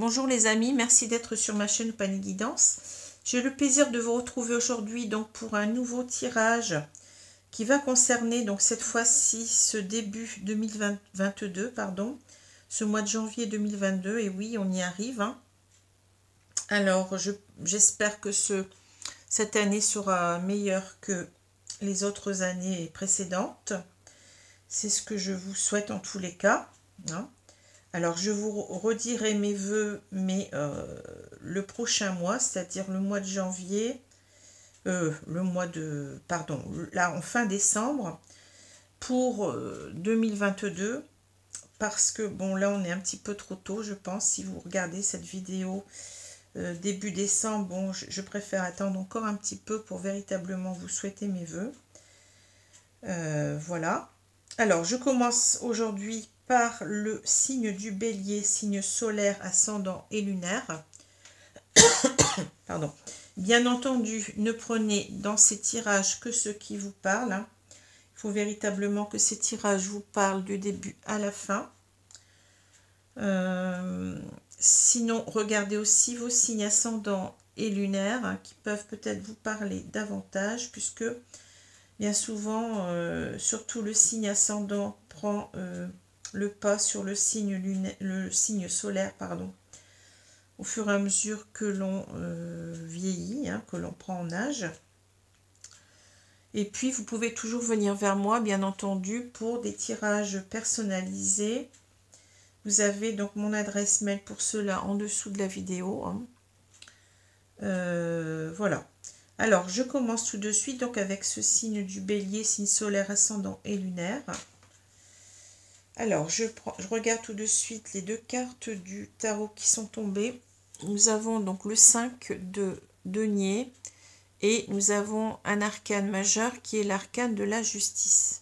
Bonjour les amis, merci d'être sur ma chaîne Panier Guidance. J'ai le plaisir de vous retrouver aujourd'hui donc pour un nouveau tirage qui va concerner donc cette fois-ci ce début 2022, pardon, ce mois de janvier 2022, et oui, on y arrive. Hein. Alors, j'espère que cette année sera meilleure que les autres années précédentes. C'est ce que je vous souhaite en tous les cas. Hein. Alors, je vous redirai mes vœux, mais le prochain mois, c'est-à-dire le mois de janvier, là, en fin décembre, pour 2022, parce que, bon, là, on est un petit peu trop tôt, je pense, si vous regardez cette vidéo début décembre, bon, je préfère attendre encore un petit peu pour véritablement vous souhaiter mes vœux. Voilà. Alors, je commence aujourd'hui par le signe du Bélier, signe solaire, ascendant et lunaire. Pardon. Bien entendu, ne prenez dans ces tirages que ce qui vous parle. Hein. Il faut véritablement que ces tirages vous parlent du début à la fin. Sinon, regardez aussi vos signes ascendants et lunaires hein, qui peuvent peut-être vous parler davantage, puisque bien souvent, surtout le signe ascendant prend le pas sur le signe solaire, pardon, au fur et à mesure que l'on vieillit, hein, que l'on prend en âge. Et puis, vous pouvez toujours venir vers moi, bien entendu, pour des tirages personnalisés. Vous avez donc mon adresse mail pour cela en dessous de la vidéo. Hein. Voilà. Alors, je commence tout de suite donc avec ce signe du Bélier, signe solaire, ascendant et lunaire. Alors, je regarde tout de suite les deux cartes du tarot qui sont tombées. Nous avons donc le 5 de denier et nous avons un arcane majeur qui est l'arcane de la justice.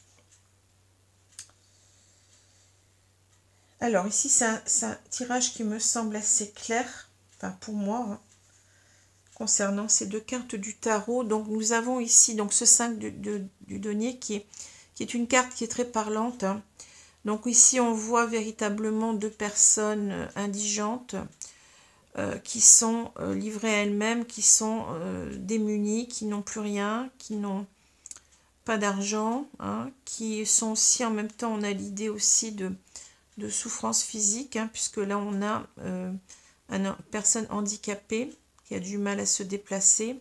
Alors, ici, c'est un tirage qui me semble assez clair, enfin pour moi, hein, concernant ces deux cartes du tarot. Donc, nous avons ici donc ce 5 du denier qui est une carte qui est très parlante. Hein. Donc ici, on voit véritablement deux personnes indigentes qui sont livrées à elles-mêmes, qui sont démunies, qui n'ont plus rien, qui n'ont pas d'argent, hein, qui sont aussi, en même temps, on a l'idée aussi de souffrance physique, hein, puisque là, on a une personne handicapée qui a du mal à se déplacer.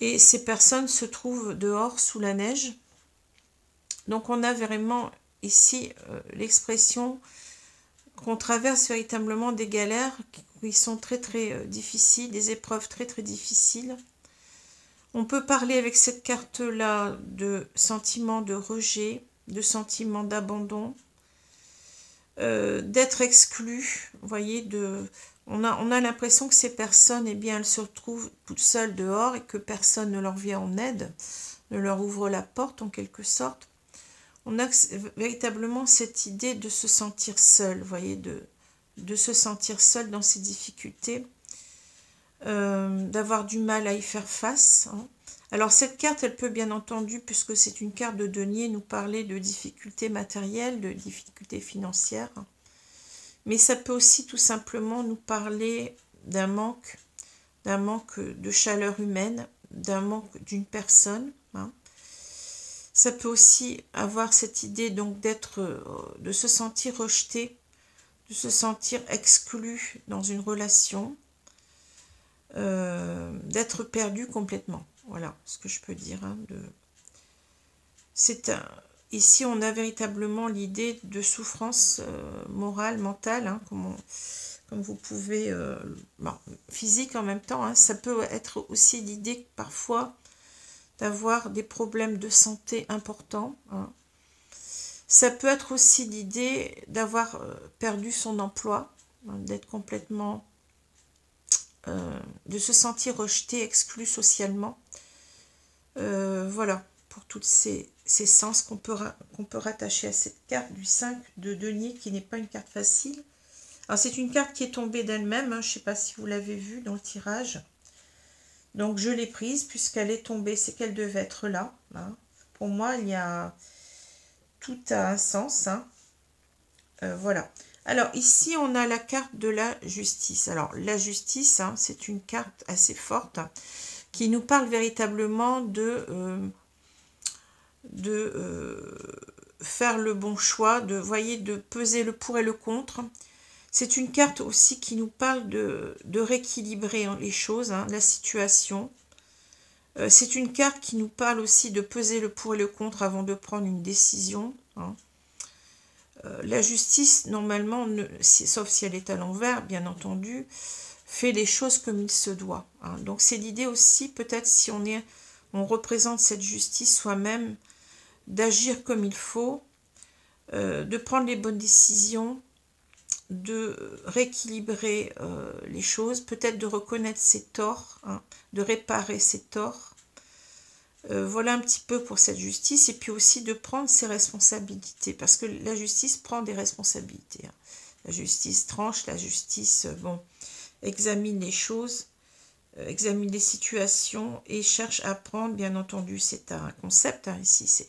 Et ces personnes se trouvent dehors sous la neige. Donc, on a vraiment ici l'expression qu'on traverse véritablement des galères qui sont très très difficiles, des épreuves très très difficiles. On peut parler avec cette carte là de sentiments de rejet, de sentiments d'abandon, d'être exclu. Vous voyez, on a l'impression que ces personnes, eh bien, elles se retrouvent toutes seules dehors et que personne ne leur vient en aide, ne leur ouvre la porte en quelque sorte. On a véritablement cette idée de se sentir seul, vous voyez, de se sentir seul dans ses difficultés, d'avoir du mal à y faire face. Hein. Alors cette carte, elle peut bien entendu, puisque c'est une carte de denier, nous parler de difficultés matérielles, de difficultés financières. Mais ça peut aussi tout simplement nous parler d'un manque de chaleur humaine, d'un manque d'une personne. Hein. Ça peut aussi avoir cette idée donc de se sentir rejeté, de se sentir exclu dans une relation, d'être perdu complètement. Voilà ce que je peux dire. Hein, ici, on a véritablement l'idée de souffrance morale, mentale, hein, comme vous pouvez, physique en même temps. Hein. Ça peut être aussi l'idée parfois d'avoir des problèmes de santé importants. Hein. Ça peut être aussi l'idée d'avoir perdu son emploi, hein, d'être complètement, de se sentir rejeté, exclu socialement. Voilà, pour tous ces sens qu'on peut rattacher à cette carte du 5 de denier, qui n'est pas une carte facile. Alors c'est une carte qui est tombée d'elle-même, hein, je ne sais pas si vous l'avez vu dans le tirage. Donc je l'ai prise puisqu'elle est tombée, c'est qu'elle devait être là. Hein. Pour moi, tout a un sens. Hein. Voilà. Alors ici, on a la carte de la justice. Alors la justice, hein, c'est une carte assez forte hein, qui nous parle véritablement de faire le bon choix, voyez, de peser le pour et le contre. C'est une carte aussi qui nous parle de rééquilibrer les choses, hein, la situation. C'est une carte qui nous parle aussi de peser le pour et le contre avant de prendre une décision. Hein. La justice, normalement, sauf si elle est à l'envers, bien entendu, fait les choses comme il se doit. Hein. Donc c'est l'idée aussi, peut-être si on représente cette justice soi-même, d'agir comme il faut, de prendre les bonnes décisions, de rééquilibrer les choses, peut-être de reconnaître ses torts, hein, de réparer ses torts. Voilà un petit peu pour cette justice, et puis aussi de prendre ses responsabilités, parce que la justice prend des responsabilités. Hein. La justice tranche, la justice examine les choses, examine les situations et cherche à prendre, bien entendu, c'est un concept, hein, ici,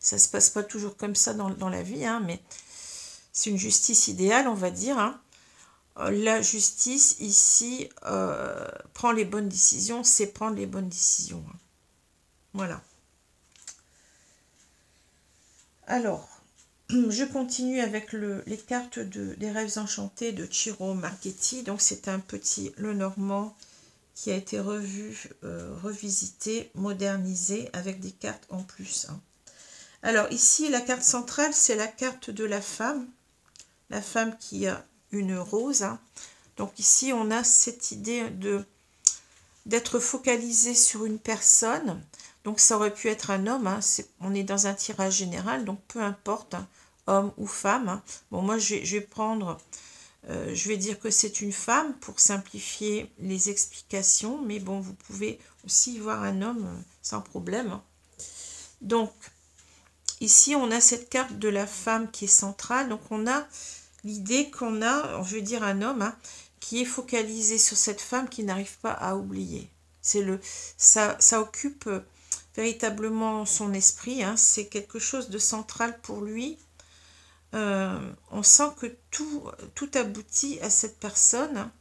ça se passe pas toujours comme ça dans la vie, hein, mais c'est une justice idéale, on va dire. Hein. La justice, ici, prend les bonnes décisions, c'est prendre les bonnes décisions. Hein. Voilà. Alors, je continue avec les cartes des rêves enchantés de Ciro Marchetti. Donc, c'est un petit Lenormand qui a été revu, revisité, modernisé avec des cartes en plus. Hein. Alors, ici, la carte centrale, c'est la carte de la femme qui a une rose. Hein. Donc, ici, on a cette idée d'être focalisé sur une personne. Donc ça aurait pu être un homme, hein. On est dans un tirage général, donc peu importe, hein, homme ou femme. Hein. Bon, moi je vais prendre, je vais dire que c'est une femme pour simplifier les explications, mais bon, vous pouvez aussi voir un homme sans problème. Hein. Donc ici on a cette carte de la femme qui est centrale, donc on a l'idée qu'on a, je vais dire un homme, hein, qui est focalisé sur cette femme qui n'arrive pas à oublier. Ça occupe véritablement son esprit, hein, c'est quelque chose de central pour lui. On sent que tout aboutit à cette personne, hein,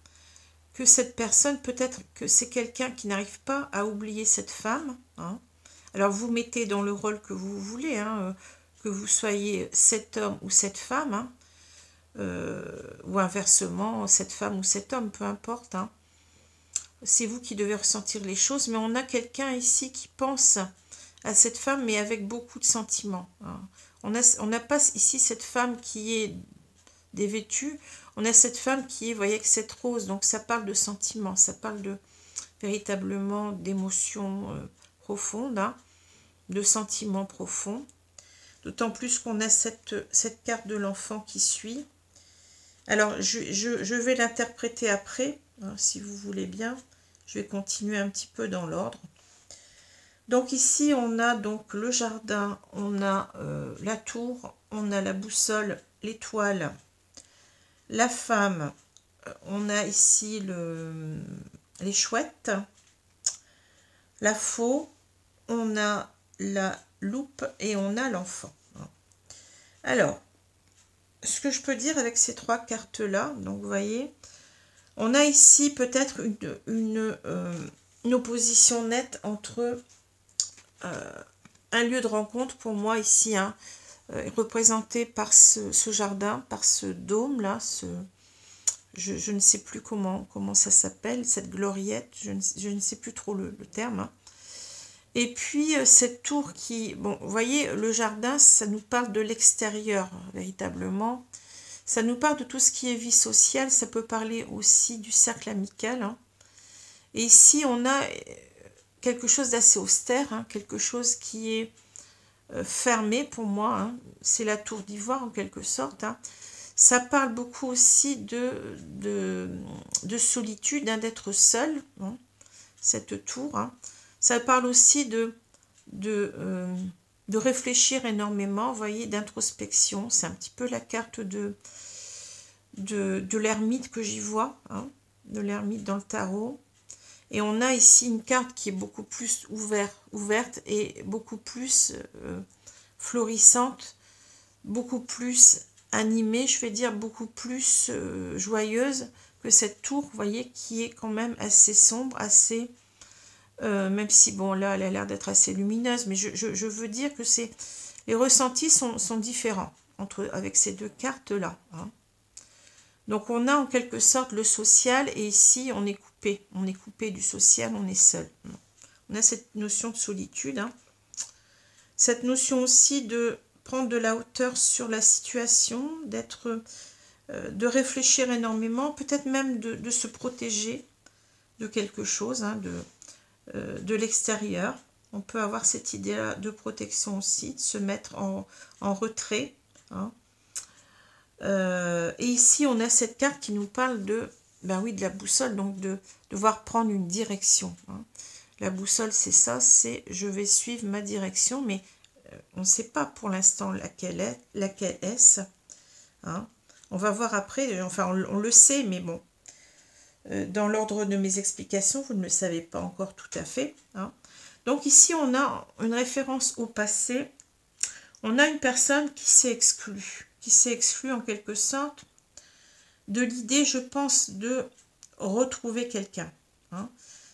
que cette personne, peut-être que c'est quelqu'un qui n'arrive pas à oublier cette femme. Hein. Alors vous mettez dans le rôle que vous voulez, hein, que vous soyez cet homme ou cette femme, hein, ou inversement, cette femme ou cet homme, peu importe. Hein. C'est vous qui devez ressentir les choses, mais on a quelqu'un ici qui pense à cette femme, mais avec beaucoup de sentiments. Hein. On n'a pas ici cette femme qui est dévêtue, on a cette femme qui est, vous voyez, avec cette rose, donc ça parle de sentiments, ça parle véritablement d'émotions profondes, hein, de sentiments profonds, d'autant plus qu'on a cette carte de l'enfant qui suit. Alors, je vais l'interpréter après, hein, si vous voulez bien. Je vais continuer un petit peu dans l'ordre. Donc ici, on a donc le jardin, on a la tour, on a la boussole, l'étoile, la femme, on a ici les chouettes, la faux, on a la loupe et on a l'enfant. Alors, ce que je peux dire avec ces trois cartes-là, donc vous voyez, on a ici peut-être une opposition nette entre un lieu de rencontre, pour moi ici, hein, représenté par ce jardin, par ce dôme-là, je ne sais plus comment ça s'appelle, cette gloriette, je ne sais plus trop le terme. Hein. Et puis cette tour qui, bon, vous voyez, le jardin, ça nous parle de l'extérieur, véritablement. Ça nous parle de tout ce qui est vie sociale, ça peut parler aussi du cercle amical. Hein. Et ici, on a quelque chose d'assez austère, hein, quelque chose qui est fermé pour moi. Hein. C'est la tour d'ivoire en quelque sorte. Hein. Ça parle beaucoup aussi de solitude, hein, d'être seul, hein, cette tour. Hein. Ça parle aussi de réfléchir énormément, vous voyez, d'introspection. C'est un petit peu la carte de l'ermite que j'y vois, hein, de l'ermite dans le tarot. Et on a ici une carte qui est beaucoup plus ouverte et beaucoup plus florissante, beaucoup plus animée, je vais dire beaucoup plus joyeuse que cette tour, vous voyez, qui est quand même assez sombre, assez... même si, bon, là, elle a l'air d'être assez lumineuse, mais je veux dire que c'est... Les ressentis sont différents avec ces deux cartes-là. Hein. Donc, on a en quelque sorte le social, et ici, on est coupé. On est coupé du social, on est seul. On a cette notion de solitude. Hein. Cette notion aussi de prendre de la hauteur sur la situation, de réfléchir énormément, peut-être même de se protéger de quelque chose, hein, de l'extérieur. On peut avoir cette idée de protection aussi, de se mettre en retrait. Hein. Et ici, on a cette carte qui nous parle de, ben oui, de la boussole, donc de devoir prendre une direction. Hein. La boussole, c'est ça, c'est je vais suivre ma direction, mais on ne sait pas pour l'instant laquelle est-ce. Hein. On va voir après, enfin on le sait, mais bon, dans l'ordre de mes explications, vous ne le savez pas encore tout à fait. Hein. Donc ici, on a une référence au passé. On a une personne qui s'est exclue en quelque sorte de l'idée, je pense, de retrouver quelqu'un. Hein.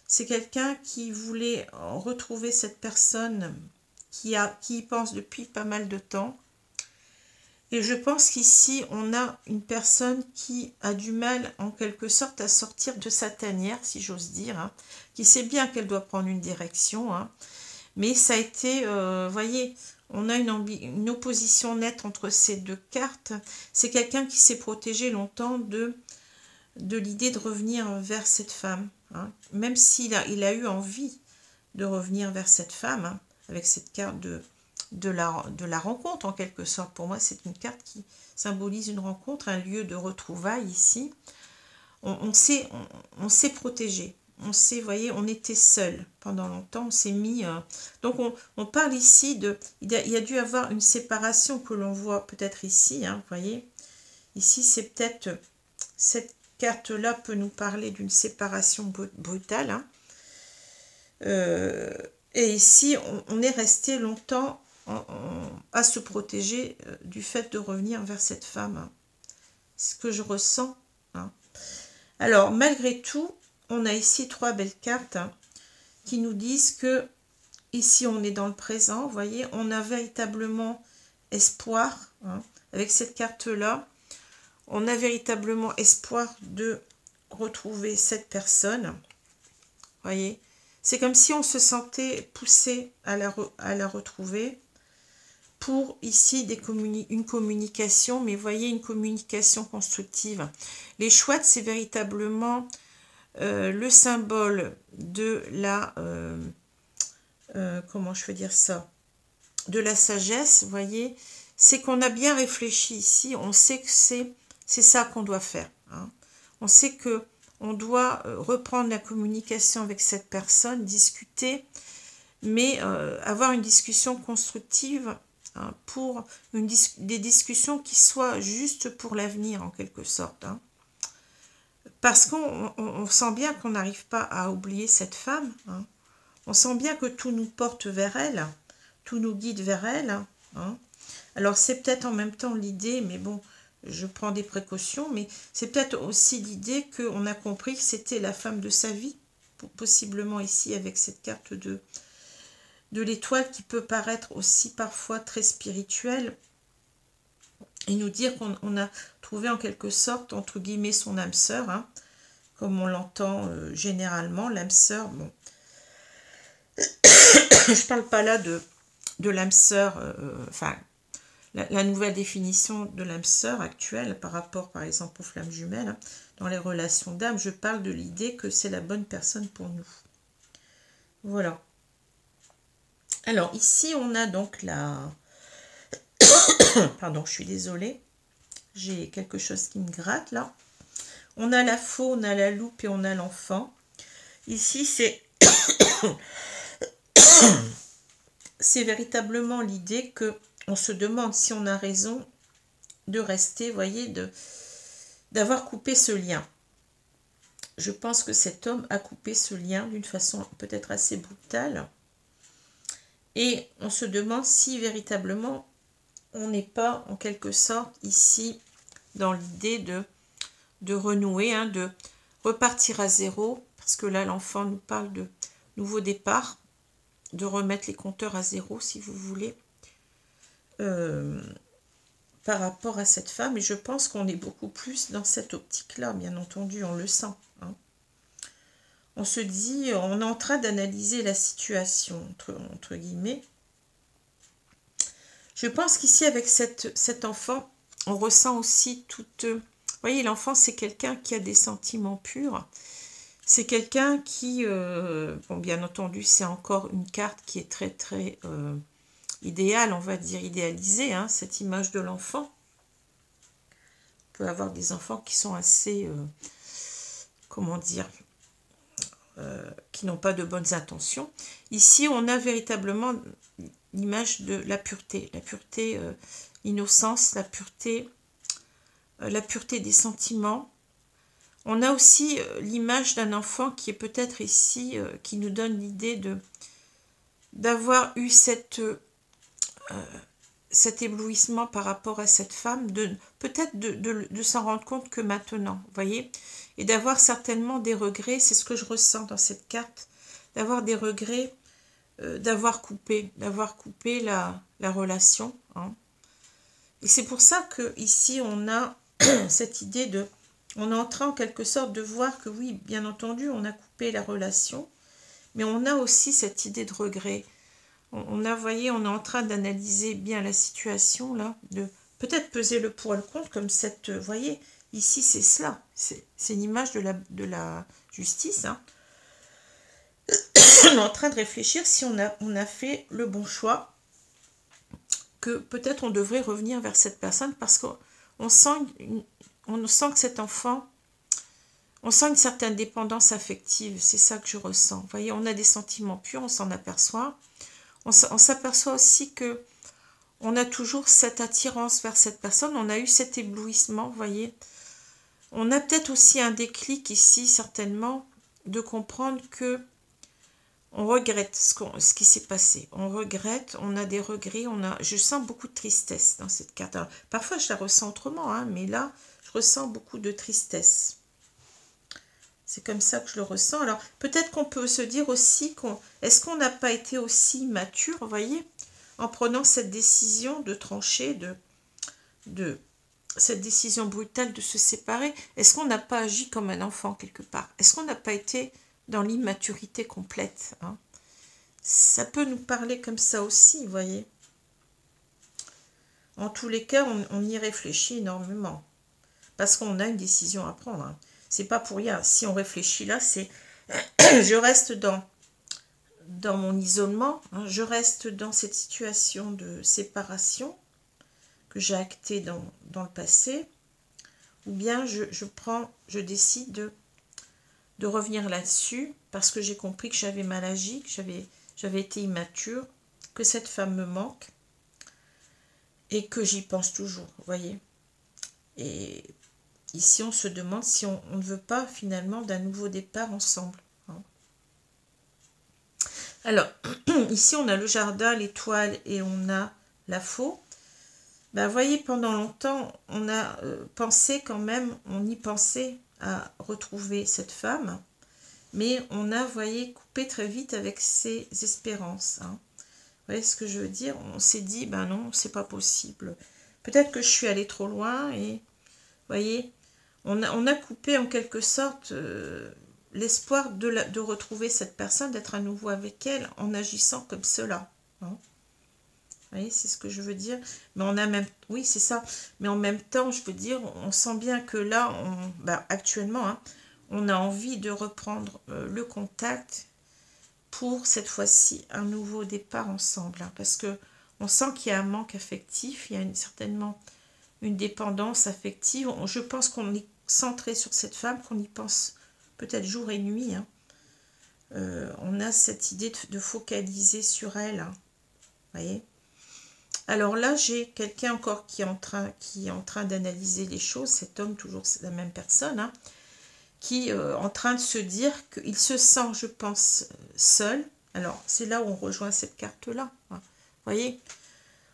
C'est quelqu'un qui voulait retrouver cette personne qui y pense depuis pas mal de temps. Et je pense qu'ici, on a une personne qui a du mal, en quelque sorte, à sortir de sa tanière, si j'ose dire, hein, qui sait bien qu'elle doit prendre une direction, hein, mais ça a été, voyez, on a une opposition nette entre ces deux cartes. C'est quelqu'un qui s'est protégé longtemps de l'idée de revenir vers cette femme, hein, même s'il a eu envie de revenir vers cette femme, hein, avec cette carte de la rencontre en quelque sorte. Pour moi, c'est une carte qui symbolise une rencontre, un lieu de retrouvailles ici. On s'est protégé. On s'est, voyez, on était seul pendant longtemps. On s'est mis... donc, on parle ici de... Il y a dû avoir une séparation que l'on voit peut-être ici. Hein, voyez. Ici, c'est peut-être... Cette carte-là peut nous parler d'une séparation brutale. Hein. Et ici, on est resté longtemps à se protéger du fait de revenir vers cette femme. Hein. Ce que je ressens. Hein. Alors, malgré tout, on a ici 3 belles cartes, hein, qui nous disent que ici, on est dans le présent. Vous voyez, on a véritablement espoir. Hein, avec cette carte-là, on a véritablement espoir de retrouver cette personne. Vous voyez, c'est comme si on se sentait poussé à la retrouver. Pour ici une communication, mais voyez, une communication constructive. Les chouettes, c'est véritablement le symbole de la, comment je veux dire ça, de la sagesse, voyez, c'est qu'on a bien réfléchi ici, on sait que c'est ça qu'on doit faire. Hein. On sait que on doit reprendre la communication avec cette personne, discuter, mais avoir une discussion constructive, hein, pour des discussions qui soient justes pour l'avenir en quelque sorte. Hein. Parce qu'on sent bien qu'on n'arrive pas à oublier cette femme. Hein. On sent bien que tout nous porte vers elle, tout nous guide vers elle. Hein. Alors c'est peut-être en même temps l'idée, mais bon, je prends des précautions, mais c'est peut-être aussi l'idée qu'on a compris que c'était la femme de sa vie, possiblement ici avec cette carte de l'étoile qui peut paraître aussi parfois très spirituelle, et nous dire qu'on a trouvé en quelque sorte, entre guillemets, son âme sœur, hein, comme on l'entend généralement, l'âme sœur, bon. Je parle pas là de l'âme sœur, enfin, la nouvelle définition de l'âme sœur actuelle par rapport, par exemple, aux flammes jumelles, hein, dans les relations d'âme, je parle de l'idée que c'est la bonne personne pour nous. Voilà. Alors, ici, on a donc la... Pardon, je suis désolée. J'ai quelque chose qui me gratte, là. On a la faux, on a la loupe et on a l'enfant. Ici, c'est... c'est véritablement l'idée que on se demande si on a raison de rester, voyez, d'avoir coupé ce lien. Je pense que cet homme a coupé ce lien d'une façon peut-être assez brutale. Et on se demande si véritablement on n'est pas en quelque sorte ici dans l'idée de renouer, hein, de repartir à zéro, parce que là l'enfant nous parle de nouveau départ, de remettre les compteurs à zéro si vous voulez, par rapport à cette femme. Et je pense qu'on est beaucoup plus dans cette optique-là, bien entendu, on le sent. Hein. On se dit, on est en train d'analyser la situation, entre guillemets. Je pense qu'ici, avec cet enfant, on ressent aussi toute... Vous voyez, l'enfant, c'est quelqu'un qui a des sentiments purs. C'est quelqu'un qui... bon, bien entendu, c'est encore une carte qui est très, très idéale, on va dire, idéalisée, hein, cette image de l'enfant. On peut avoir des enfants qui sont assez... comment dire, qui n'ont pas de bonnes intentions. Ici, on a véritablement l'image de la pureté, l'innocence, la pureté des sentiments. On a aussi l'image d'un enfant qui est peut-être ici, qui nous donne l'idée d'avoir eu cet éblouissement par rapport à cette femme, peut-être de s'en rendre compte que maintenant, vous voyez, et d'avoir certainement des regrets, c'est ce que je ressens dans cette carte, d'avoir des regrets, d'avoir coupé la relation. Hein. Et c'est pour ça que ici on a cette idée de, on est en train en quelque sorte de voir que oui, bien entendu, on a coupé la relation, mais on a aussi cette idée de regret. On a, voyez, on est en train d'analyser bien la situation là, de peut-être peser le pour et le contre, comme cette, voyez, ici c'est cela, c'est l'image de la justice. Hein. On est en train de réfléchir si on a fait le bon choix, que peut-être on devrait revenir vers cette personne, parce qu'on sent, que cet enfant, on sent une certaine dépendance affective, c'est ça que je ressens. Vous voyez, on a des sentiments purs, on s'en aperçoit. On s'aperçoit aussi que on a toujours cette attirance vers cette personne, on a eu cet éblouissement, vous voyez. On a peut-être aussi un déclic ici, certainement, de comprendre que on regrette ce qui s'est passé. On regrette, on a des regrets, je sens beaucoup de tristesse dans cette carte. Alors, parfois, je la ressens autrement, hein, mais là, je ressens beaucoup de tristesse. C'est comme ça que je le ressens. Alors, peut-être qu'on peut se dire aussi, est-ce qu'on n'a pas été aussi mature, vous voyez, en prenant cette décision de trancher, cette décision brutale de se séparer. Est-ce qu'on n'a pas agi comme un enfant quelque part? Est-ce qu'on n'a pas été dans l'immaturité complète, hein? Ça peut nous parler comme ça aussi, vous voyez. En tous les cas, on y réfléchit énormément. Parce qu'on a une décision à prendre. Hein. C'est pas pour rien. Si on réfléchit là, c'est... je reste dans mon isolement. Hein, je reste dans cette situation de séparation que j'ai actée dans le passé. Ou bien je décide de revenir là-dessus parce que j'ai compris que j'avais mal agi, que j'avais été immature, que cette femme me manque et que j'y pense toujours, vous voyez. Et ici, on se demande si on ne veut pas finalement d'un nouveau départ ensemble. Hein. Alors, ici, on a le jardin, l'étoile et on a la faux. Ben, vous voyez, pendant longtemps, on a pensé quand même, on y pensait à retrouver cette femme, mais on a, vous voyez, coupé très vite avec ses espérances. Hein. Vous voyez ce que je veux dire? On s'est dit, ben non, c'est pas possible. Peut-être que je suis allée trop loin et, vous voyez, on a coupé en quelque sorte l'espoir de retrouver cette personne, d'être à nouveau avec elle en agissant comme cela. Hein. Vous voyez, c'est ce que je veux dire. Mais on a même... Oui, c'est ça. Mais en même temps, je veux dire, on sent bien que là, actuellement, hein, on a envie de reprendre le contact pour, cette fois-ci, un nouveau départ ensemble. Hein, parce que on sent qu'il y a un manque affectif, il y a certainement une dépendance affective. Je pense qu'on est centré sur cette femme, qu'on y pense peut-être jour et nuit. Hein. On a cette idée de focaliser sur elle. Hein, vous voyez. Alors là, j'ai quelqu'un encore qui est en train d'analyser les choses. Cet homme, toujours c'est la même personne, hein, qui est en train de se dire qu'il se sent, je pense, seul. Alors, c'est là où on rejoint cette carte-là. Hein. Vous voyez,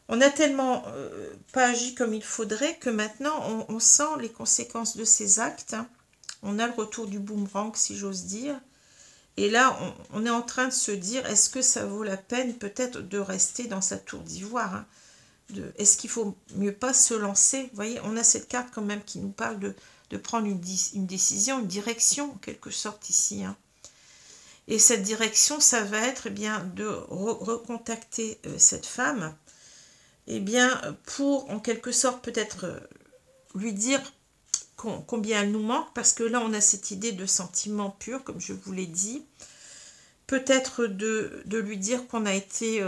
on n'a tellement pas agi comme il faudrait que maintenant on sent les conséquences de ces actes. Hein. On a le retour du boomerang, si j'ose dire. Et là, on est en train de se dire, est-ce que ça vaut la peine peut-être de rester dans sa tour d'ivoire, hein, est-ce qu'il faut mieux pas se lancer? Vous voyez, on a cette carte quand même qui nous parle de prendre une décision, une direction en quelque sorte ici. Hein. Et cette direction, ça va être eh bien, de recontacter cette femme eh bien, pour en quelque sorte peut-être lui dire combien elle nous manque, parce que là on a cette idée de sentiment pur, comme je vous l'ai dit. Peut-être de lui dire qu'on a été,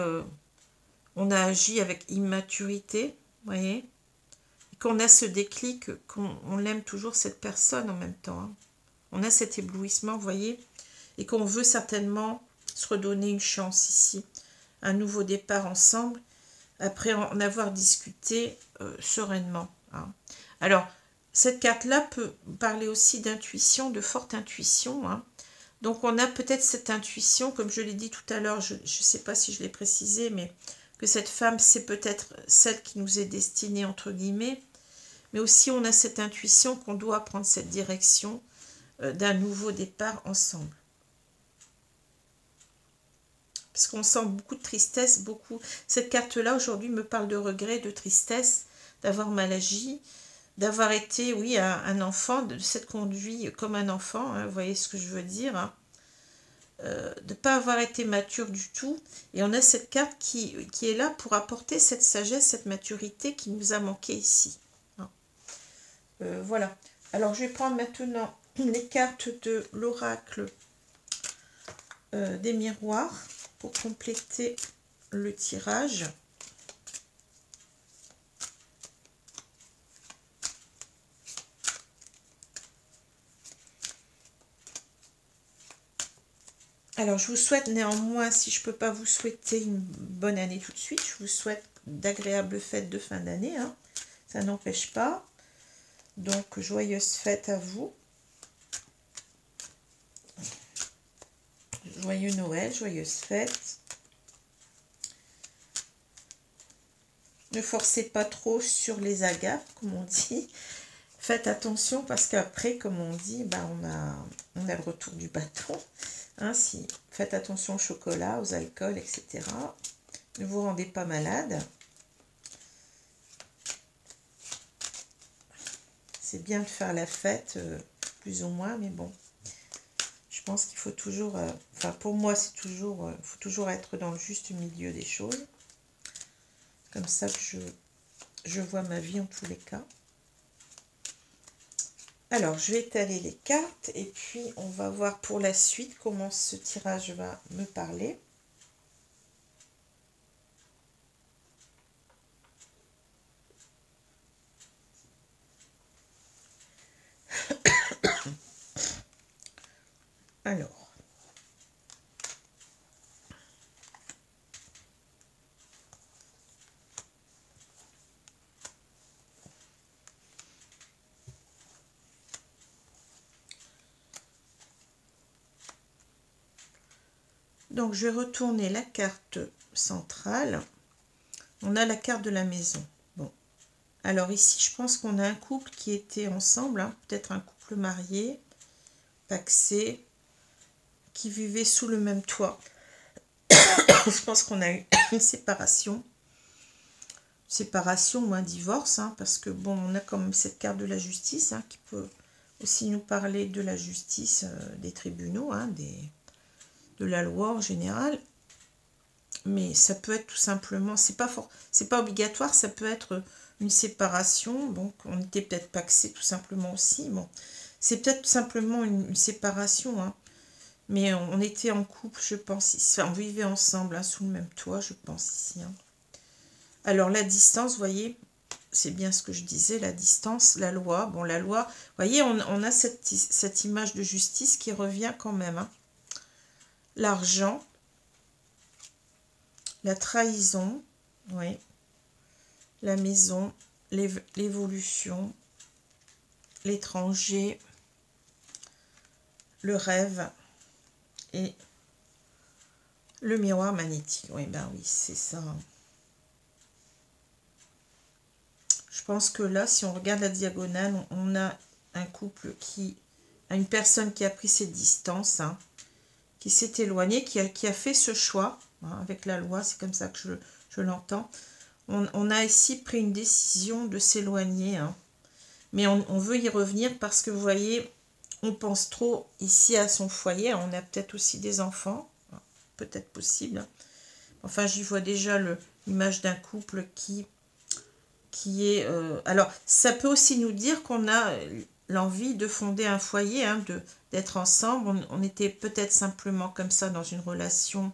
on a agi avec immaturité, vous voyez, qu'on a ce déclic, qu'on l'aime toujours cette personne en même temps. Hein. On a cet éblouissement, vous voyez, et qu'on veut certainement se redonner une chance ici, un nouveau départ ensemble, après en avoir discuté sereinement. Hein. Alors, cette carte-là peut parler aussi d'intuition, de forte intuition. Hein. Donc, on a peut-être cette intuition, comme je l'ai dit tout à l'heure, je ne sais pas si je l'ai précisé, mais que cette femme, c'est peut-être celle qui nous est destinée, entre guillemets. Mais aussi, on a cette intuition qu'on doit prendre cette direction d'un nouveau départ ensemble. Parce qu'on sent beaucoup de tristesse, beaucoup. Cette carte-là, aujourd'hui, me parle de regret, de tristesse, d'avoir mal agi, d'avoir été, oui, un enfant, de s'être conduit comme un enfant, hein, vous voyez ce que je veux dire, hein, de ne pas avoir été mature du tout. Et on a cette carte qui est là pour apporter cette sagesse, cette maturité qui nous a manqué ici. Hein. Voilà. Alors, je vais prendre maintenant les cartes de l'oracle des miroirs pour compléter le tirage. Alors, je vous souhaite néanmoins, si je ne peux pas vous souhaiter une bonne année tout de suite, je vous souhaite d'agréables fêtes de fin d'année. Hein. Ça n'empêche pas. Donc, joyeuses fêtes à vous. Joyeux Noël, joyeuses fêtes. Ne forcez pas trop sur les agapes, comme on dit. Faites attention parce qu'après, comme on dit, bah, on a le retour du bâton. Hein, faites attention au chocolat, aux alcools, etc. Ne vous rendez pas malade. C'est bien de faire la fête, plus ou moins, mais bon. Je pense qu'il faut toujours, enfin pour moi c'est toujours, faut toujours être dans le juste milieu des choses. Comme ça que je vois ma vie en tous les cas. Alors je vais étaler les cartes et puis on va voir pour la suite comment ce tirage va me parler. Alors. Donc, je vais retourner la carte centrale. On a la carte de la maison. Bon. Alors ici, je pense qu'on a un couple qui était ensemble, hein, peut-être un couple marié, pacsé, qui vivait sous le même toit. Je pense qu'on a eu une séparation. Séparation ou un divorce, hein, parce que bon, on a quand même cette carte de la justice, hein, qui peut aussi nous parler de la justice des tribunaux, hein, de la loi en général. Mais ça peut être tout simplement, c'est pas obligatoire, ça peut être une séparation. Donc on était peut-être pacsé tout simplement aussi. Bon, c'est peut-être tout simplement une séparation, hein. Mais on était en couple, je pense, ici. Enfin, on vivait ensemble, hein, sous le même toit, je pense ici. Hein. Alors la distance, vous voyez, c'est bien ce que je disais, la distance, la loi. Bon, la loi, vous voyez, on a cette image de justice qui revient quand même. Hein. L'argent, la trahison, oui, la maison, l'évolution, l'étranger, le rêve et le miroir magnétique. Oui, ben oui, c'est ça. Je pense que là, si on regarde la diagonale, on a un couple une personne qui a pris ses distances, hein, qui s'est éloignée, qui a fait ce choix, hein, avec la loi, c'est comme ça que je l'entends. On a ici pris une décision de s'éloigner, hein, mais on veut y revenir parce que vous voyez, on pense trop ici à son foyer. On a peut-être aussi des enfants, peut-être possible. Enfin, j'y vois déjà l'image d'un couple qui est... alors, ça peut aussi nous dire qu'on a l'envie de fonder un foyer, hein, d'être ensemble. On était peut-être simplement comme ça dans une relation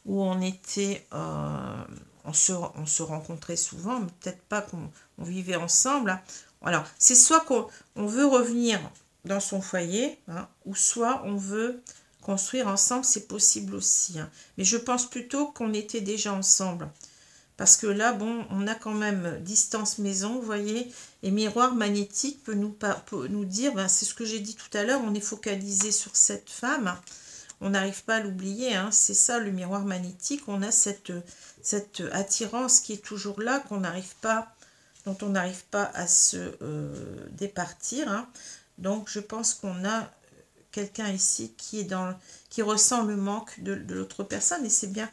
où on était... on se rencontrait souvent, mais peut-être pas qu'on vivait ensemble. Alors, c'est soit qu'on veut revenir dans son foyer, hein, ou soit on veut construire ensemble, c'est possible aussi. Hein. Mais je pense plutôt qu'on était déjà ensemble. Parce que là, bon, on a quand même distance maison, vous voyez, et miroir magnétique peut nous dire, ben, c'est ce que j'ai dit tout à l'heure, on est focalisé sur cette femme, on n'arrive pas à l'oublier, hein, c'est ça le miroir magnétique, on a cette attirance qui est toujours là, dont on n'arrive pas à se départir, hein. Donc je pense qu'on a quelqu'un ici qui ressent le manque de l'autre personne, et c'est bien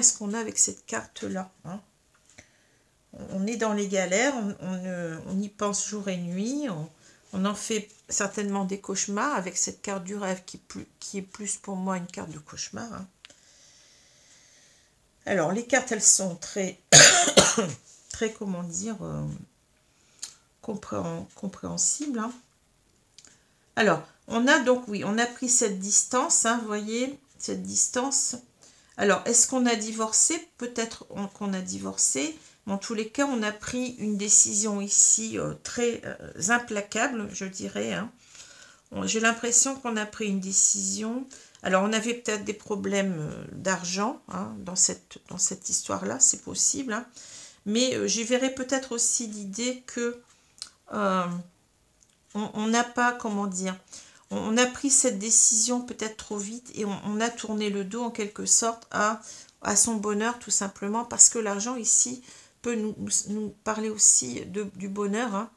ce qu'on a avec cette carte-là, hein. On est dans les galères, on y pense jour et nuit, on en fait certainement des cauchemars avec cette carte du rêve qui est plus pour moi une carte de cauchemar, hein. Alors, les cartes, elles sont très, très, comment dire, compréhensibles, hein. Alors, on a donc, oui, on a pris cette distance, hein, vous voyez, cette distance. Alors, est-ce qu'on a divorcé? Peut-être qu'on a divorcé. Mais en tous les cas, on a pris une décision ici très implacable, je dirais, hein. J'ai l'impression qu'on a pris une décision. Alors, on avait peut-être des problèmes d'argent, hein, dans cette histoire-là, c'est possible, hein. Mais j'y verrais peut-être aussi l'idée que on n'a pas, comment dire, on a pris cette décision peut-être trop vite et on a tourné le dos en quelque sorte à son bonheur, tout simplement parce que l'argent ici peut nous parler aussi du bonheur, hein,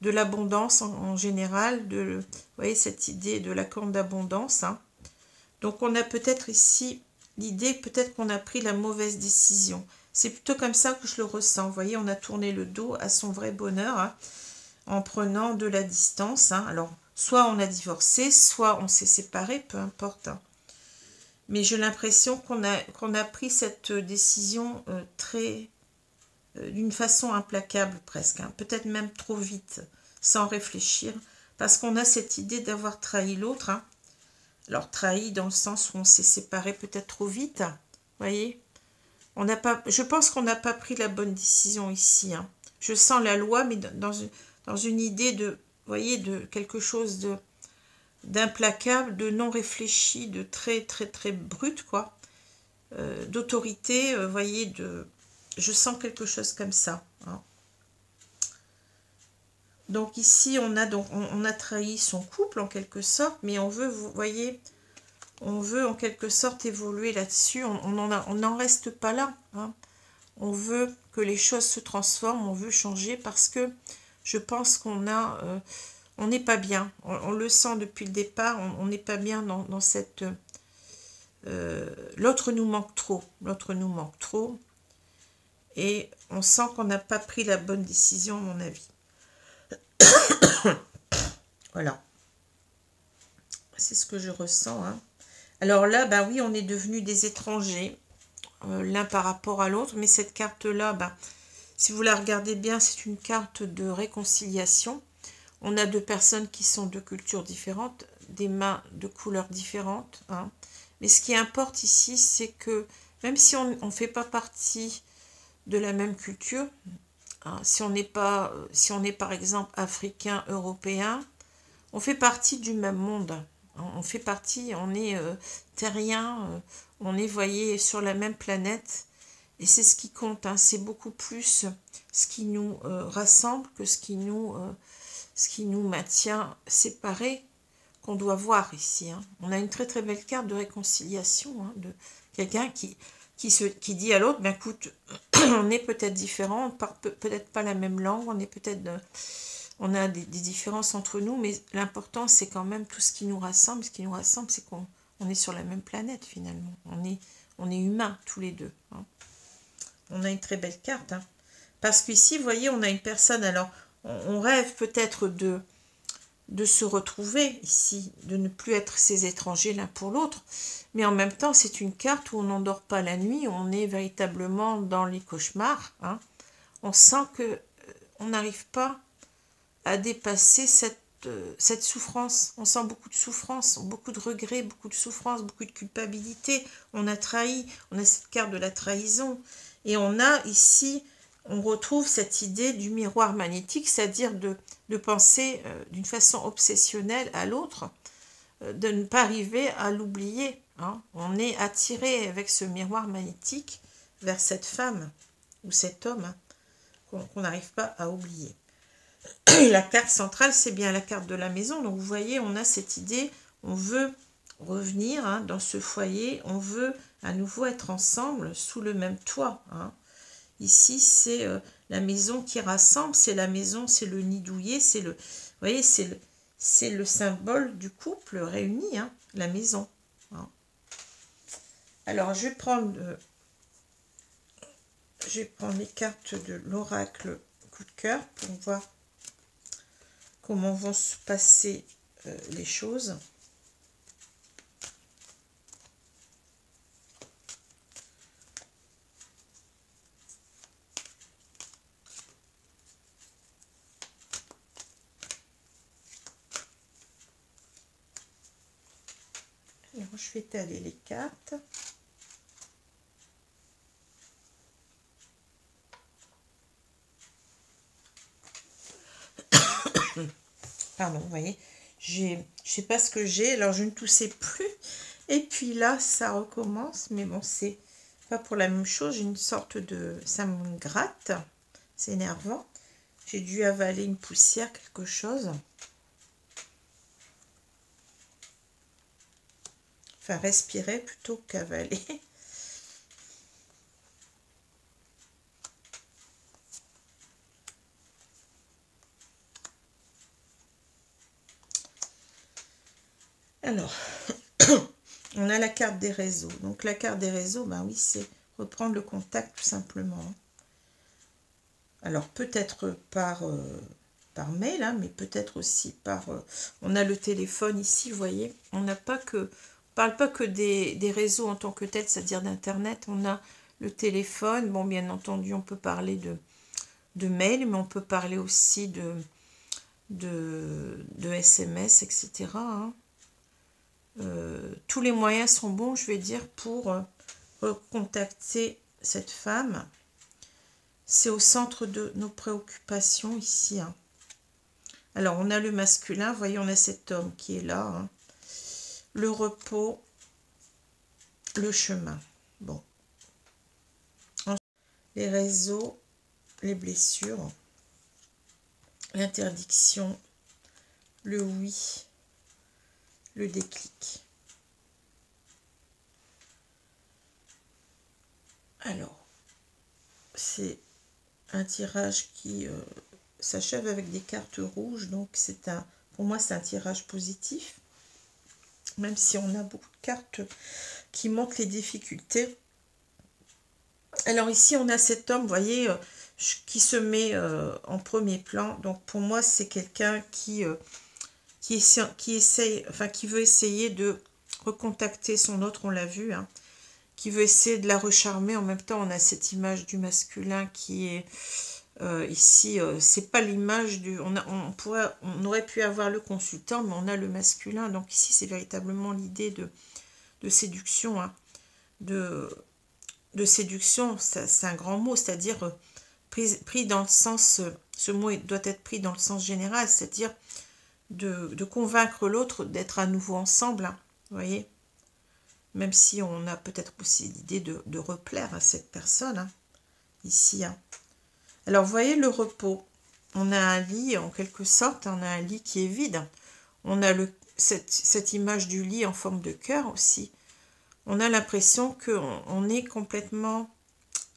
de l'abondance en général, vous voyez cette idée de la corne d'abondance, hein. Donc on a peut-être ici l'idée, peut-être qu'on a pris la mauvaise décision. C'est plutôt comme ça que je le ressens. Vous voyez, on a tourné le dos à son vrai bonheur, hein, en prenant de la distance, hein. Alors, soit on a divorcé, soit on s'est séparé, peu importe, hein. Mais j'ai l'impression qu'on a pris cette décision d'une façon implacable presque, hein. Peut-être même trop vite, sans réfléchir, parce qu'on a cette idée d'avoir trahi l'autre, hein. Alors, trahi dans le sens où on s'est séparé peut-être trop vite, vous voyez. Je pense qu'on n'a pas pris la bonne décision ici, hein. Je sens la loi, mais dans une idée de, vous voyez, de quelque chose d'implacable, de non réfléchi, de très, très, très brut, quoi. D'autorité, vous voyez, je sens quelque chose comme ça, hein. Donc ici, on a trahi son couple, en quelque sorte, mais on veut, vous voyez, on veut en quelque sorte évoluer là-dessus. On n'en reste pas là, hein. On veut que les choses se transforment, on veut changer parce que je pense qu'on n'est pas bien. On le sent depuis le départ, on n'est pas bien dans cette... l'autre nous manque trop, et on sent qu'on n'a pas pris la bonne décision, à mon avis. Voilà. C'est ce que je ressens, hein. Alors là, ben oui, on est devenus des étrangers, l'un par rapport à l'autre, mais cette carte-là, ben, si vous la regardez bien, c'est une carte de réconciliation. On a deux personnes qui sont de cultures différentes, des mains de couleurs différentes, hein. Mais ce qui importe ici, c'est que même si on ne fait pas partie de la même culture, hein, si on est par exemple africain, européen, on fait partie du même monde. On fait partie, on est terrien, on est, voyez, sur la même planète. Et c'est ce qui compte, hein. C'est beaucoup plus ce qui nous rassemble que ce qui nous maintient séparés qu'on doit voir ici, hein. On a une très très belle carte de réconciliation, hein, de quelqu'un qui qui dit à l'autre, ben écoute, on est peut-être différents, on parle peut-être pas la même langue, on a des différences entre nous, mais l'important c'est quand même tout ce qui nous rassemble. Ce qui nous rassemble, c'est qu'on est sur la même planète finalement. On est humains tous les deux. Hein. On a une très belle carte. Hein. Parce qu'ici, vous voyez, on a une personne, alors on rêve peut-être de se retrouver ici, de ne plus être ces étrangers l'un pour l'autre, mais en même temps, c'est une carte où on n'endort pas la nuit, on est véritablement dans les cauchemars. Hein. On sent que on n'arrive pas à dépasser cette souffrance. On sent beaucoup de souffrance, beaucoup de regrets, beaucoup de souffrance, beaucoup de culpabilité. On a trahi, on a cette carte de la trahison. Et on a ici, on retrouve cette idée du miroir magnétique, c'est-à-dire de penser d'une façon obsessionnelle à l'autre, de ne pas arriver à l'oublier. Hein. On est attiré avec ce miroir magnétique vers cette femme ou cet homme hein, qu'on n'arrive pas à oublier. La carte centrale, c'est bien la carte de la maison. Donc, vous voyez, on a cette idée, on veut revenir hein, dans ce foyer, on veut à nouveau être ensemble sous le même toit. Hein. Ici, c'est la maison qui rassemble, c'est la maison, c'est le nid douillet, c'est le, vous voyez, c'est le symbole du couple réuni, hein, la maison. Hein. Alors, je vais prendre les cartes de l'oracle coup de cœur pour voir comment vont se passer les choses. Alors, je vais étaler les cartes. Pardon, vous voyez, je sais pas ce que j'ai, alors je ne toussais plus. Et puis là, ça recommence, mais bon, c'est pas pour la même chose. J'ai une sorte de... ça me gratte, c'est énervant. J'ai dû avaler une poussière, quelque chose. Enfin, respirer plutôt qu'avaler. Alors, on a la carte des réseaux. Donc, la carte des réseaux, ben oui, c'est reprendre le contact tout simplement. Alors, peut-être par mail, hein, mais peut-être aussi par... on a le téléphone ici, vous voyez. On n'a pas que... On parle pas que des réseaux en tant que tel, c'est-à-dire d'Internet. On a le téléphone. Bon, bien entendu, on peut parler de mail, mais on peut parler aussi de SMS, etc. Hein. Tous les moyens sont bons, je vais dire, pour recontacter cette femme. C'est au centre de nos préoccupations ici. Hein. Alors, on a le masculin, vous voyez, on a cet homme qui est là. Hein. Le repos, le chemin. Bon. Les réseaux, les blessures, l'interdiction, le oui, le déclic. Alors, c'est un tirage qui s'achève avec des cartes rouges, donc c'est pour moi c'est un tirage positif, même si on a beaucoup de cartes qui montrent les difficultés. Alors ici on a cet homme, vous voyez, qui se met en premier plan. Donc pour moi c'est quelqu'un qui essaye, enfin qui veut essayer de recontacter son autre, on l'a vu, hein, qui veut essayer de la recharmer. En même temps on a cette image du masculin qui est ici, c'est pas l'image du... On aurait pu avoir le consultant, mais on a le masculin. Donc ici c'est véritablement l'idée de séduction, hein, de séduction, c'est un grand mot, c'est-à-dire pris dans le sens, ce mot doit être pris dans le sens général, c'est-à-dire de convaincre l'autre d'être à nouveau ensemble, hein, vous voyez, même si on a peut-être aussi l'idée de replaire à cette personne, hein, ici. Hein. Alors, vous voyez le repos, on a un lit, en quelque sorte, on a un lit qui est vide, on a cette image du lit en forme de cœur aussi. On a l'impression qu'on est complètement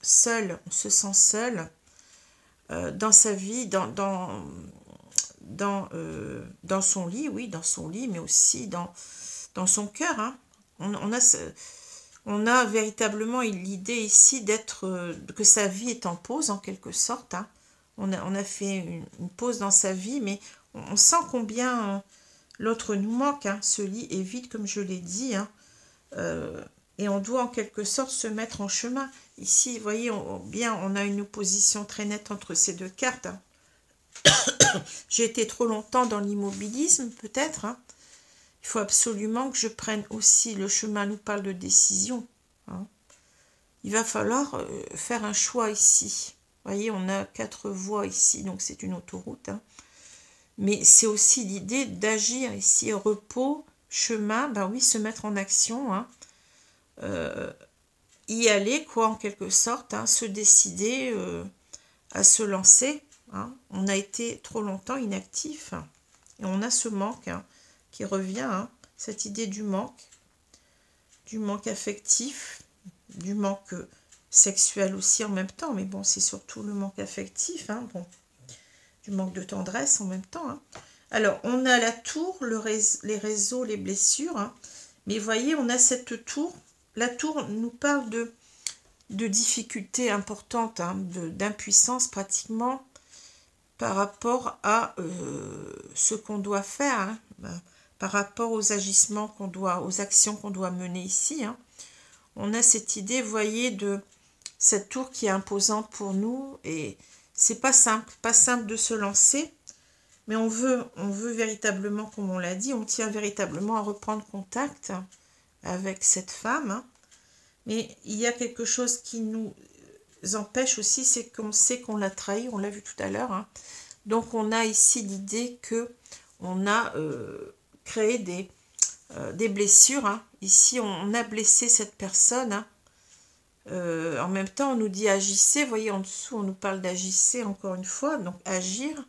seul, on se sent seul dans sa vie, dans son lit, oui, dans son lit, mais aussi dans son cœur. Hein. On a véritablement l'idée ici d'être, que sa vie est en pause en quelque sorte. Hein. On a fait une pause dans sa vie, mais on sent combien l'autre nous manque. Hein. Ce lit est vide, comme je l'ai dit. Hein. Et on doit en quelque sorte se mettre en chemin. Ici, vous voyez, on a une opposition très nette entre ces deux cartes. Hein. J'ai été trop longtemps dans l'immobilisme, peut-être. Hein. Il faut absolument que je prenne aussi le chemin, nous parle de décision. Hein. Il va falloir faire un choix ici. Vous voyez, on a 4 voies ici, donc c'est une autoroute. Hein. Mais c'est aussi l'idée d'agir ici, repos, chemin, ben oui, se mettre en action. Hein. Y aller, quoi, en quelque sorte, hein, se décider à se lancer. Hein. On a été trop longtemps inactif. Hein, et on a ce manque hein, qui revient, hein, cette idée du manque affectif, du manque sexuel aussi en même temps, mais bon, c'est surtout le manque affectif, hein, bon, du manque de tendresse en même temps. Hein. Alors, on a la tour, les réseaux, les blessures, hein, mais voyez, on a cette tour. La tour nous parle de difficultés importantes, hein, d'impuissance pratiquement par rapport à ce qu'on doit faire, hein, par rapport aux agissements aux actions qu'on doit mener ici. Hein. On a cette idée, vous voyez, de cette tour qui est imposante pour nous et c'est pas simple de se lancer, mais on veut véritablement, comme on l'a dit, on tient véritablement à reprendre contact avec cette femme. Hein. Mais il y a quelque chose qui nous empêche aussi, c'est qu'on sait qu'on l'a trahi, on l'a vu tout à l'heure. Hein. Donc on a ici l'idée que on a créé des blessures. Hein. Ici, on a blessé cette personne. Hein. En même temps, on nous dit agissez. Vous voyez, en dessous, on nous parle d'agissez encore une fois. Donc agir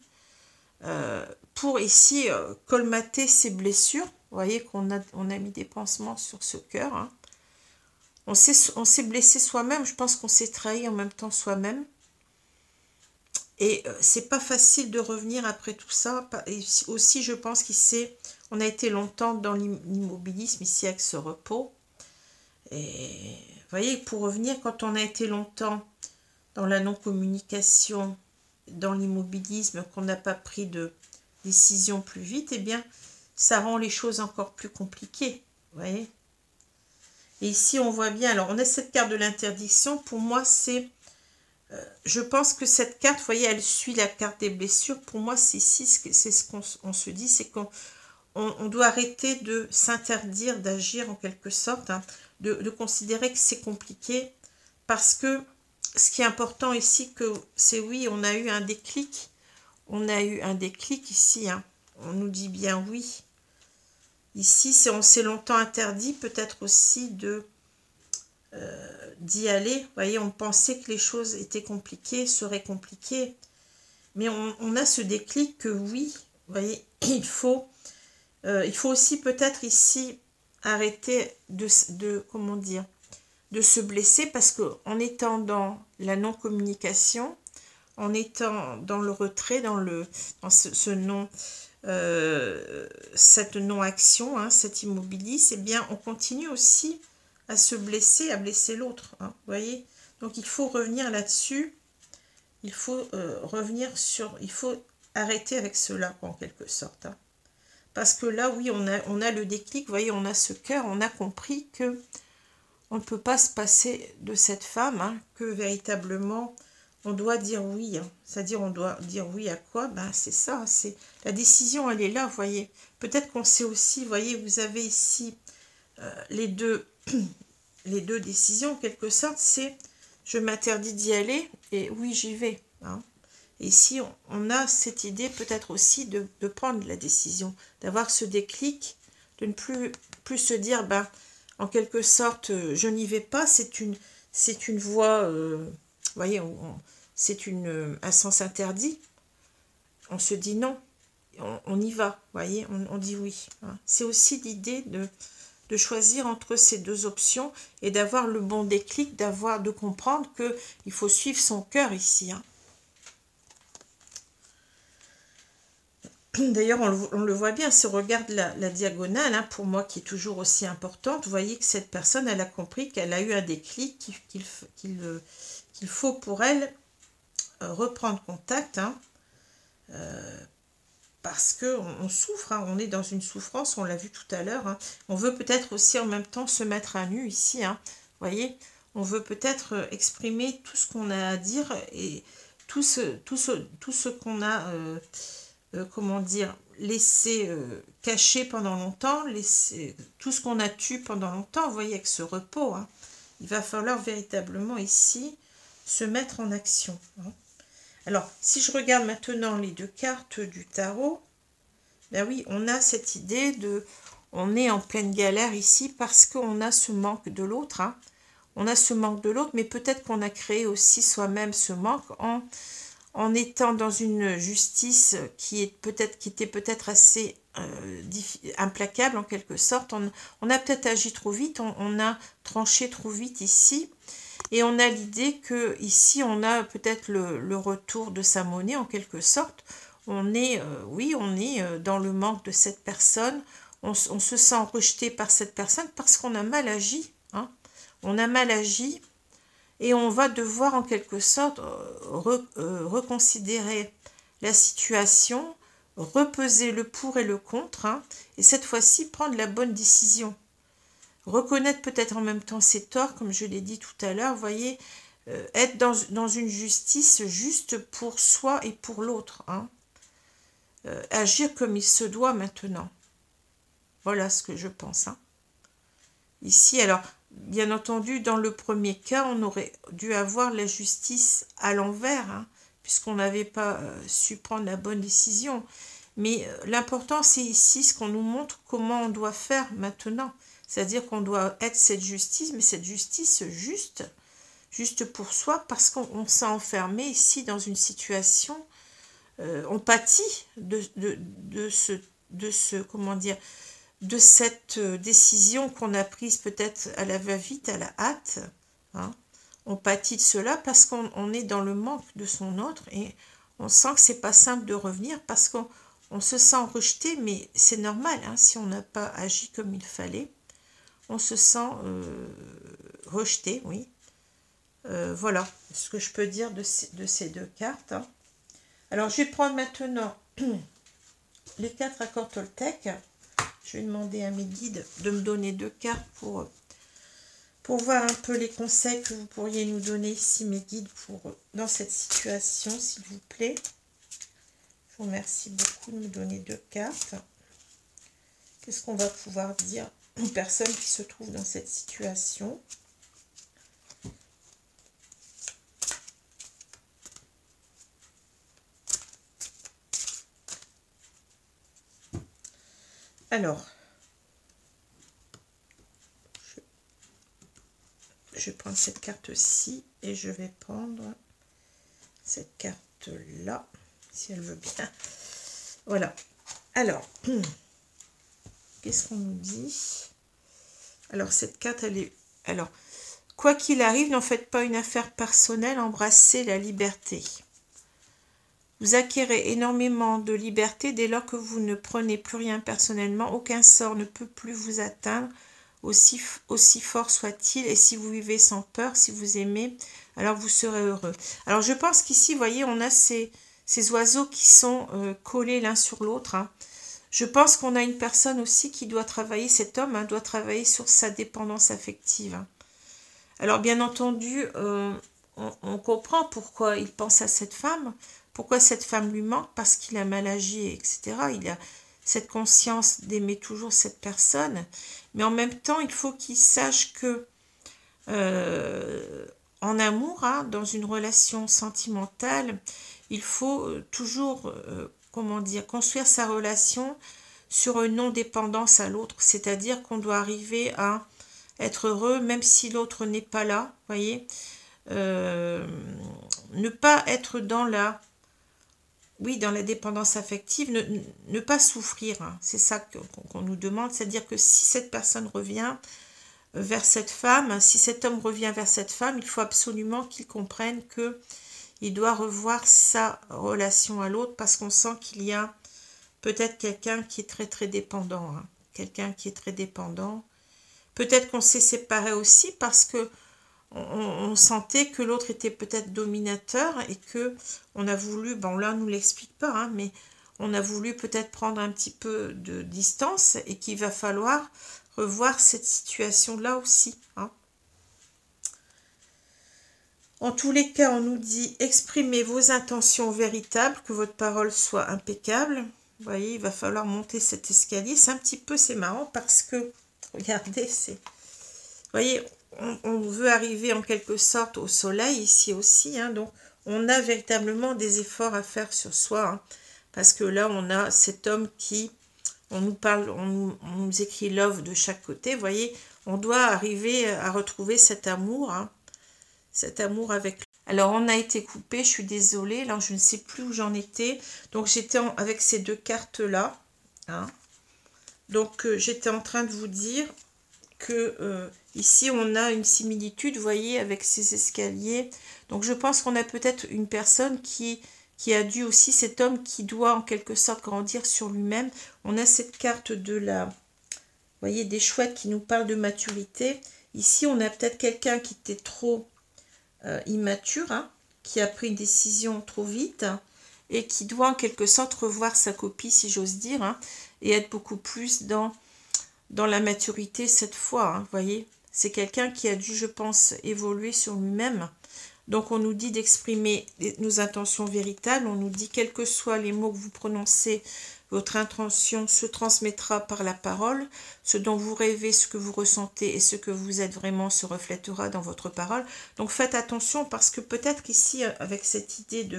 pour ici colmater ces blessures. Vous voyez qu'on a mis des pansements sur ce cœur. Hein. On s'est blessé soi-même, je pense qu'on s'est trahi en même temps soi-même. Et c'est pas facile de revenir après tout ça. Et aussi, je pense qu'on a été longtemps dans l'immobilisme ici avec ce repos. Et vous voyez, pour revenir, quand on a été longtemps dans la non-communication, dans l'immobilisme, qu'on n'a pas pris de décision plus vite, eh bien, ça rend les choses encore plus compliquées. Vous voyez ? Et ici, on voit bien, alors on a cette carte de l'interdiction. Pour moi, c'est, je pense que cette carte, vous voyez, elle suit la carte des blessures. Pour moi, c'est ici, c'est ce qu'on se dit, c'est qu'on doit arrêter de s'interdire d'agir en quelque sorte, hein, de considérer que c'est compliqué. Parce que ce qui est important ici, c'est oui, on a eu un déclic. On a eu un déclic ici, hein. On nous dit bien oui. Ici, on s'est longtemps interdit peut-être aussi d'y aller. Vous voyez, on pensait que les choses étaient compliquées, seraient compliquées. Mais on a ce déclic que oui, vous voyez, il faut aussi peut-être ici arrêter comment dire, de se blesser parce qu'en étant dans la non-communication, en étant dans le retrait, dans ce non... cette non-action, hein, cet immobilisme, eh bien, on continue aussi à se blesser, à blesser l'autre. Hein, vous voyez ? Donc, il faut revenir là-dessus. Il faut il faut arrêter avec cela, en quelque sorte. Hein. Parce que là, oui, on a le déclic, vous voyez, on a ce cœur, on a compris que on ne peut pas se passer de cette femme, hein, que véritablement... on doit dire oui, hein. C'est-à-dire on doit dire oui à quoi? Ben c'est ça, c'est la décision, elle est là, vous voyez. Peut-être qu'on sait aussi, vous voyez, vous avez ici les deux décisions, en quelque sorte, c'est je m'interdis d'y aller et oui, j'y vais. Hein. Et ici, on a cette idée peut-être aussi de prendre la décision, d'avoir ce déclic, de ne plus se dire, ben, en quelque sorte, je n'y vais pas, c'est une voie... vous voyez, c'est un sens interdit. On se dit non, on y va, vous voyez, on dit oui. Hein. C'est aussi l'idée de choisir entre ces deux options et d'avoir le bon déclic, de comprendre qu'il faut suivre son cœur ici. Hein. D'ailleurs, on le voit bien, si on regarde la diagonale, hein, pour moi qui est toujours aussi importante, vous voyez que cette personne, elle a compris qu'elle a eu un déclic, qu'il faut pour elle reprendre contact, hein, parce qu'on souffre, hein, on est dans une souffrance, on l'a vu tout à l'heure. Hein. On veut peut-être aussi en même temps se mettre à nu ici, hein, vous voyez, on veut peut-être exprimer tout ce qu'on a à dire et tout ce qu'on a... comment dire, laisser cacher pendant longtemps, tout ce qu'on a tué pendant longtemps, vous voyez, avec ce repos, hein, il va falloir véritablement ici se mettre en action. Hein. Alors, si je regarde maintenant les deux cartes du tarot, ben oui, on a cette idée on est en pleine galère ici parce qu'on a ce manque de l'autre, hein. On a ce manque de l'autre, mais peut-être qu'on a créé aussi soi-même ce manque en étant dans une justice qui était peut-être assez implacable en quelque sorte. On a peut-être agi trop vite, on a tranché trop vite ici, et on a l'idée que ici on a peut-être le retour de sa monnaie en quelque sorte. On est, oui, on est dans le manque de cette personne, on se sent rejeté par cette personne parce qu'on a mal agi, hein. On a mal agi. Et on va devoir en quelque sorte reconsidérer la situation, repeser le pour et le contre, hein, et cette fois-ci prendre la bonne décision. Reconnaître peut-être en même temps ses torts, comme je l'ai dit tout à l'heure, vous voyez, être dans une justice juste pour soi et pour l'autre. Hein. Agir comme il se doit maintenant. Voilà ce que je pense. Hein. Ici, alors... Bien entendu, dans le premier cas, on aurait dû avoir la justice à l'envers, hein, puisqu'on n'avait pas su prendre la bonne décision. Mais l'important, c'est ici ce qu'on nous montre comment on doit faire maintenant. C'est-à-dire qu'on doit être cette justice, mais cette justice juste pour soi, parce qu'on s'est enfermé ici dans une situation, on pâtit de ce comment dire, de cette décision qu'on a prise peut-être à la va-vite, à la hâte. Hein. On pâtit de cela parce qu'on est dans le manque de son autre et on sent que c'est pas simple de revenir parce qu'on se sent rejeté, mais c'est normal, hein, si on n'a pas agi comme il fallait. On se sent rejeté, oui. Voilà ce que je peux dire de ces deux cartes. Hein. Alors, je vais prendre maintenant les 4 accords Toltec. Je vais demander à mes guides de me donner 2 cartes pour voir un peu les conseils que vous pourriez nous donner ici, mes guides, dans cette situation, s'il vous plaît. Je vous remercie beaucoup de me donner 2 cartes. Qu'est-ce qu'on va pouvoir dire aux personnes qui se trouvent dans cette situation ? Alors, je vais prendre cette carte-ci et je vais prendre cette carte-là, si elle veut bien. Voilà. Alors, qu'est-ce qu'on nous dit? Alors, cette carte, elle est... Alors, quoi qu'il arrive, n'en faites pas une affaire personnelle, embrassez la liberté. Vous acquérez énormément de liberté dès lors que vous ne prenez plus rien personnellement. Aucun sort ne peut plus vous atteindre, aussi fort soit-il. Et si vous vivez sans peur, si vous aimez, alors vous serez heureux. Alors je pense qu'ici, vous voyez, on a ces oiseaux qui sont collés l'un sur l'autre. Hein. Je pense qu'on a une personne aussi qui doit travailler, cet homme, hein, doit travailler sur sa dépendance affective. Hein. Alors bien entendu, on comprend pourquoi il pense à cette femme. Pourquoi cette femme lui manque? Parce qu'il a mal agi, etc. Il a cette conscience d'aimer toujours cette personne. Mais en même temps, il faut qu'il sache que en amour, hein, dans une relation sentimentale, il faut toujours, comment dire, construire sa relation sur une non-dépendance à l'autre. C'est-à-dire qu'on doit arriver à être heureux même si l'autre n'est pas là, voyez. Ne pas être dans la oui, dans la dépendance affective, ne pas souffrir, hein. C'est ça qu'on nous demande, c'est-à-dire que si cette personne revient vers cette femme, si cet homme revient vers cette femme, il faut absolument qu'il comprenne que il doit revoir sa relation à l'autre, parce qu'on sent qu'il y a peut-être quelqu'un qui est très très dépendant, hein. Quelqu'un qui est très dépendant. Peut-être qu'on s'est séparés aussi parce que on sentait que l'autre était peut-être dominateur et que on a voulu, bon là on nous l'explique pas, hein, mais on a voulu peut-être prendre un petit peu de distance et qu'il va falloir revoir cette situation-là aussi, hein. En tous les cas, on nous dit exprimez vos intentions véritables, que votre parole soit impeccable. Vous voyez, il va falloir monter cet escalier. C'est un petit peu, c'est marrant parce que, regardez, c'est... Vous voyez, on veut arriver en quelque sorte au soleil ici aussi, hein, donc on a véritablement des efforts à faire sur soi, hein, parce que là, on a cet homme qui... On nous parle, on nous écrit love de chaque côté, vous voyez, on doit arriver à retrouver cet amour, hein, cet amour avec lui. Alors, on a été coupé, je suis désolée, là, je ne sais plus où j'en étais. Donc, j'étais avec ces deux cartes-là, hein. Donc, j'étais en train de vous dire que ici, on a une similitude, vous voyez, avec ces escaliers. Donc, je pense qu'on a peut-être une personne qui a dû aussi, cet homme qui doit en quelque sorte grandir sur lui-même. On a cette carte de la, vous voyez, des chouettes qui nous parlent de maturité. Ici, on a peut-être quelqu'un qui était trop immature, hein, qui a pris une décision trop vite, hein, et qui doit en quelque sorte revoir sa copie, si j'ose dire, hein, et être beaucoup plus dans la maturité cette fois, hein, vous voyez. C'est quelqu'un qui a dû, je pense, évoluer sur lui-même. Donc, on nous dit d'exprimer nos intentions véritables. On nous dit, quels que soient les mots que vous prononcez, votre intention se transmettra par la parole. Ce dont vous rêvez, ce que vous ressentez et ce que vous êtes vraiment se reflètera dans votre parole. Donc, faites attention parce que peut-être qu'ici, avec cette idée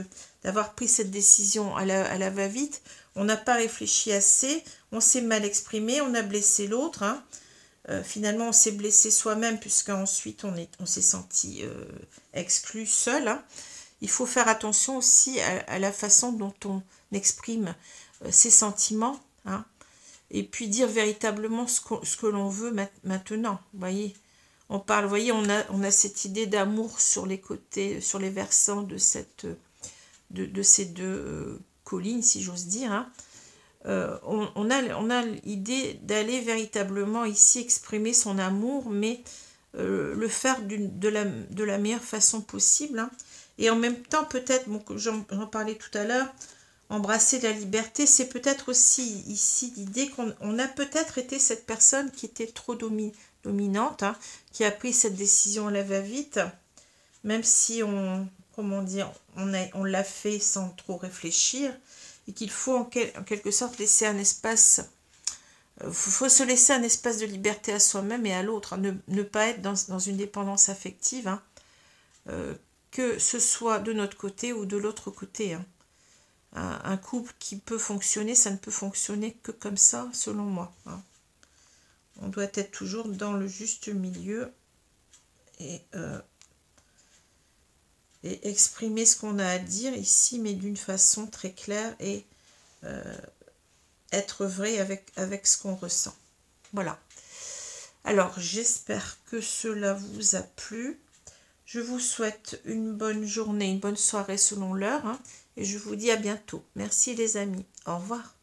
d'avoir pris cette décision à la va-vite, on n'a pas réfléchi assez, on s'est mal exprimé, on a blessé l'autre, hein. Finalement, on s'est blessé soi-même puisqu'ensuite on s'est senti exclu, seul, hein. Il faut faire attention aussi à la façon dont on exprime ses sentiments, hein. Et puis dire véritablement ce que l'on veut maintenant. Vous voyez, on parle, vous voyez, on a cette idée d'amour sur les côtés, sur les versants de ces deux collines, si j'ose dire, hein. On a l'idée d'aller véritablement ici exprimer son amour, mais le faire de la meilleure façon possible, hein. Et en même temps, peut-être, bon, j'en parlais tout à l'heure, embrasser la liberté, c'est peut-être aussi ici l'idée qu'on a peut-être été cette personne qui était trop dominante, hein, qui a pris cette décision à la va-vite, même si comment dire, on l'a fait sans trop réfléchir, et qu'il faut en quelque sorte laisser un espace, faut se laisser un espace de liberté à soi-même et à l'autre, hein, ne pas être dans une dépendance affective, hein, que ce soit de notre côté ou de l'autre côté, hein. Un couple qui peut fonctionner, ça ne peut fonctionner que comme ça, selon moi, hein. On doit être toujours dans le juste milieu et exprimer ce qu'on a à dire ici, mais d'une façon très claire et être vrai avec ce qu'on ressent. Voilà. Alors, j'espère que cela vous a plu. Je vous souhaite une bonne journée, une bonne soirée selon l'heure, hein, et je vous dis à bientôt. Merci les amis. Au revoir.